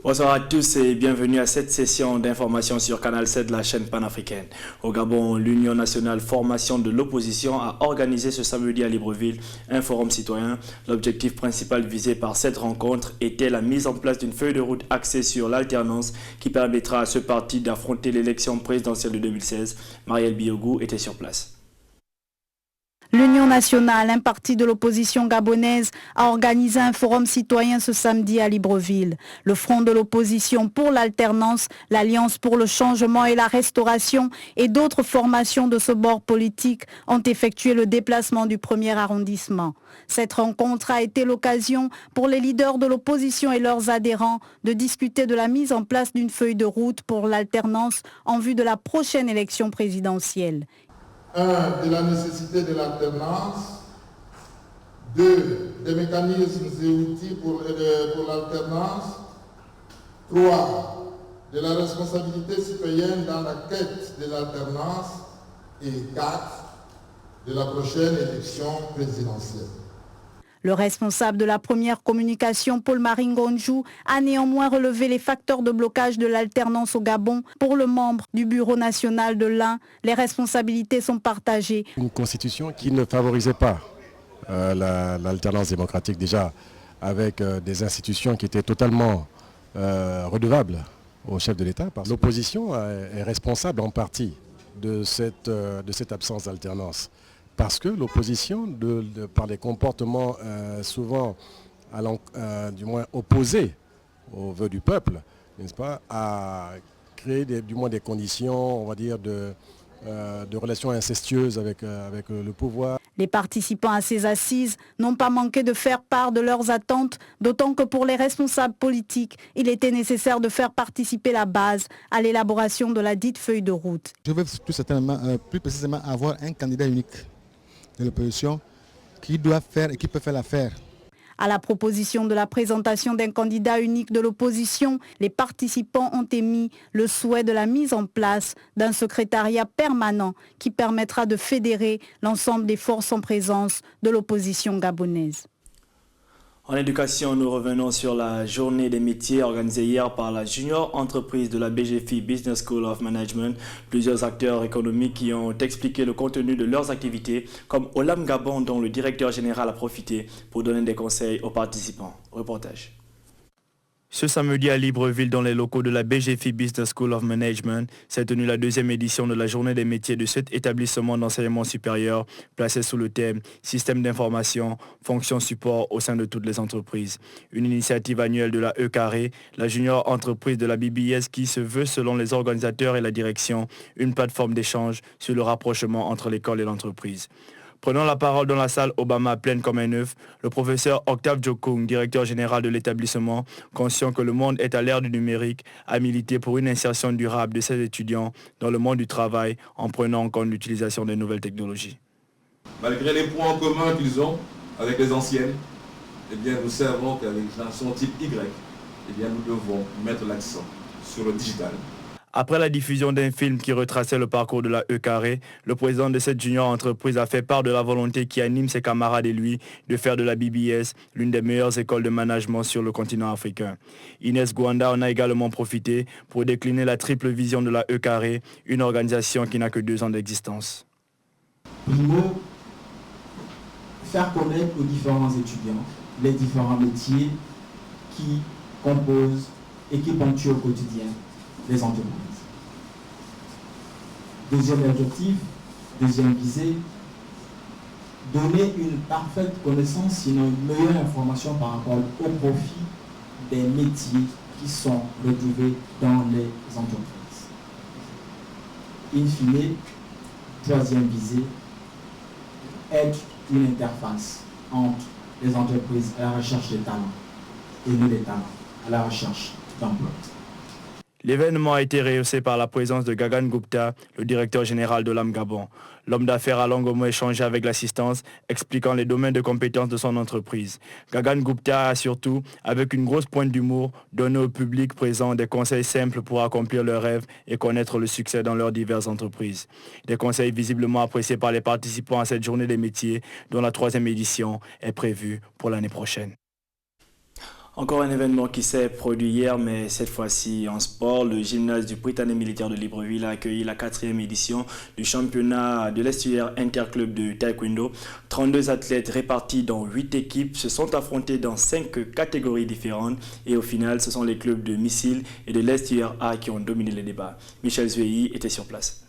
Bonsoir à tous et bienvenue à cette session d'information sur Canal 7 de la chaîne panafricaine. Au Gabon, l'Union nationale formation de l'opposition a organisé ce samedi à Libreville un forum citoyen. L'objectif principal visé par cette rencontre était la mise en place d'une feuille de route axée sur l'alternance qui permettra à ce parti d'affronter l'élection présidentielle de 2016. Marielle Biogou était sur place. L'Union nationale, un parti de l'opposition gabonaise, a organisé un forum citoyen ce samedi à Libreville. Le Front de l'opposition pour l'alternance, l'Alliance pour le changement et la restauration et d'autres formations de ce bord politique ont effectué le déplacement du premier arrondissement. Cette rencontre a été l'occasion pour les leaders de l'opposition et leurs adhérents de discuter de la mise en place d'une feuille de route pour l'alternance en vue de la prochaine élection présidentielle. 1. De la nécessité de l'alternance. 2. Des mécanismes et outils pour l'alternance. 3. De la responsabilité citoyenne dans la quête de l'alternance. Et 4. De la prochaine élection présidentielle. Le responsable de la première communication, Paul-Marie Ngonjou, a néanmoins relevé les facteurs de blocage de l'alternance au Gabon. Pour le membre du Bureau national de l'Ain, les responsabilités sont partagées. Une constitution qui ne favorisait pas l'alternance démocratique, déjà avec des institutions qui étaient totalement redevables au chef de l'État. L'opposition est responsable en partie de cette absence d'alternance. Parce que l'opposition, par les comportements souvent du moins opposés aux vœux du peuple, n'est-ce pas, a créé du moins des conditions, on va dire, de relations incestueuses avec le pouvoir. Les participants à ces assises n'ont pas manqué de faire part de leurs attentes, d'autant que pour les responsables politiques, il était nécessaire de faire participer la base à l'élaboration de la dite feuille de route. Je veux plus précisément avoir un candidat unique de l'opposition qui doit faire et qui peut faire l'affaire. À la proposition de la présentation d'un candidat unique de l'opposition, les participants ont émis le souhait de la mise en place d'un secrétariat permanent qui permettra de fédérer l'ensemble des forces en présence de l'opposition gabonaise. En éducation, nous revenons sur la journée des métiers organisée hier par la junior entreprise de la BGFI Business School of Management. Plusieurs acteurs économiques qui ont expliqué le contenu de leurs activités, comme Olam Gabon, dont le directeur général a profité pour donner des conseils aux participants. Reportage. Ce samedi à Libreville, dans les locaux de la BGFI Business School of Management, s'est tenue la deuxième édition de la journée des métiers de cet établissement d'enseignement supérieur, placé sous le thème « Système d'information, fonction support au sein de toutes les entreprises ». Une initiative annuelle de la E Carré, la junior entreprise de la BBS qui se veut, selon les organisateurs et la direction, une plateforme d'échange sur le rapprochement entre l'école et l'entreprise. Prenant la parole dans la salle Obama pleine comme un œuf, le professeur Octave Jokung, directeur général de l'établissement, conscient que le monde est à l'ère du numérique, a milité pour une insertion durable de ses étudiants dans le monde du travail en prenant en compte l'utilisation des nouvelles technologies. Malgré les points en commun qu'ils ont avec les anciennes, eh bien, nous savons qu'avec les générations type Y, eh bien, nous devons mettre l'accent sur le digital. Après la diffusion d'un film qui retraçait le parcours de la E Carré, le président de cette junior entreprise a fait part de la volonté qui anime ses camarades et lui de faire de la BBS l'une des meilleures écoles de management sur le continent africain. Inès Gwanda en a également profité pour décliner la triple vision de la E Carré, une organisation qui n'a que 2 ans d'existence. Primo, faire connaître aux différents étudiants les différents métiers qui composent et qui ponctuent au quotidien les entreprises. Deuxième objectif, deuxième visée, donner une parfaite connaissance, sinon une meilleure information par rapport au profit des métiers qui sont retrouvés dans les entreprises. In fine, troisième visée, être une interface entre les entreprises à la recherche des talents et nous les talents à la recherche d'emploi. L'événement a été rehaussé par la présence de Gagan Gupta, le directeur général de l'AM Gabon. L'homme d'affaires a longuement échangé avec l'assistance, expliquant les domaines de compétences de son entreprise. Gagan Gupta a surtout, avec une grosse pointe d'humour, donné au public présent des conseils simples pour accomplir leurs rêves et connaître le succès dans leurs diverses entreprises. Des conseils visiblement appréciés par les participants à cette journée des métiers, dont la 3e édition est prévue pour l'année prochaine. Encore un événement qui s'est produit hier, mais cette fois-ci en sport. Le gymnase du Prytanée militaire de Libreville a accueilli la 4e édition du championnat de l'estuaire interclub de taekwondo. 32 athlètes répartis dans 8 équipes se sont affrontés dans 5 catégories différentes. Et au final, ce sont les clubs de Missile et de l'estuaire A qui ont dominé les débats. Michel Zueyi était sur place.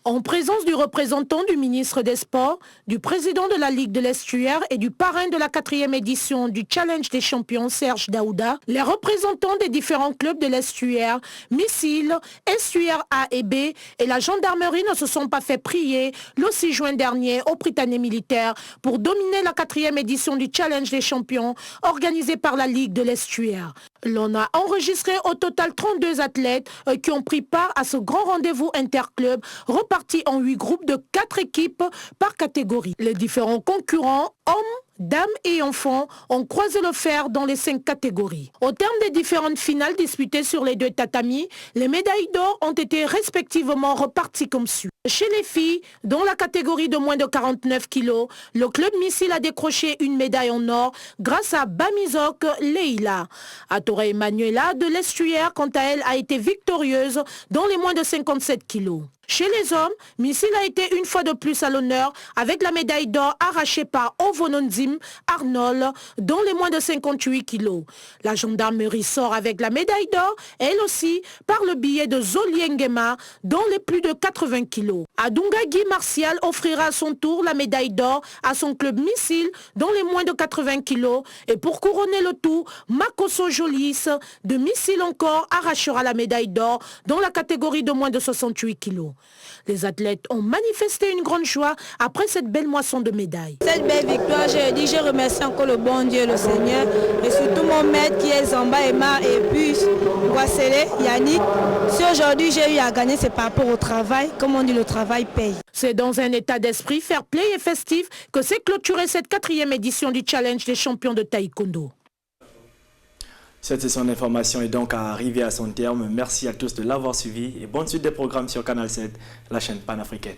En présence du représentant du ministre des Sports, du président de la Ligue de l'Estuaire et du parrain de la 4e édition du Challenge des champions, Serge Daouda, les représentants des différents clubs de l'Estuaire, Missile, Estuaire A et B et la gendarmerie ne se sont pas fait prier le 6 juin dernier au Prytanée militaire pour dominer la 4e édition du Challenge des champions organisé par la Ligue de l'Estuaire. L'on a enregistré au total 32 athlètes qui ont pris part à ce grand rendez-vous interclub reparti en 8 groupes de 4 équipes par catégorie. Les différents concurrents, hommes, dames et enfants, ont croisé le fer dans les 5 catégories. Au terme des différentes finales disputées sur les 2 tatamis, les médailles d'or ont été respectivement reparties comme suit. Chez les filles, dans la catégorie de moins de 49 kilos, le club Missile a décroché une médaille en or grâce à Bamizok Leila. Atore Emanuela de l'Estuaire, quant à elle, a été victorieuse dans les moins de 57 kilos. Chez les hommes, Missile a été une fois de plus à l'honneur avec la médaille d'or arrachée par Ovononzim Arnold dans les moins de 58 kilos. La gendarmerie sort avec la médaille d'or, elle aussi, par le biais de Zoliengema dans les plus de 80 kilos. Adunga Guy Martial offrira à son tour la médaille d'or à son club Missile dans les moins de 80 kilos. Et pour couronner le tout, Makoso Jolis de Missile encore arrachera la médaille d'or dans la catégorie de moins de 68 kilos. Les athlètes ont manifesté une grande joie après cette belle moisson de médailles. Cette belle victoire, je remercie encore le bon Dieu, le Seigneur, et surtout mon maître qui est Zamba Emma et puis Guasele, Yannick. Si aujourd'hui j'ai eu à gagner, c'est par rapport au travail. Comme on dit, le travail paye. C'est dans un état d'esprit fair play et festif que s'est clôturée cette 4e édition du Challenge des champions de taekwondo. Cette session d'information est donc arrivée à son terme. Merci à tous de l'avoir suivi et bonne suite des programmes sur Canal 7, la chaîne panafricaine.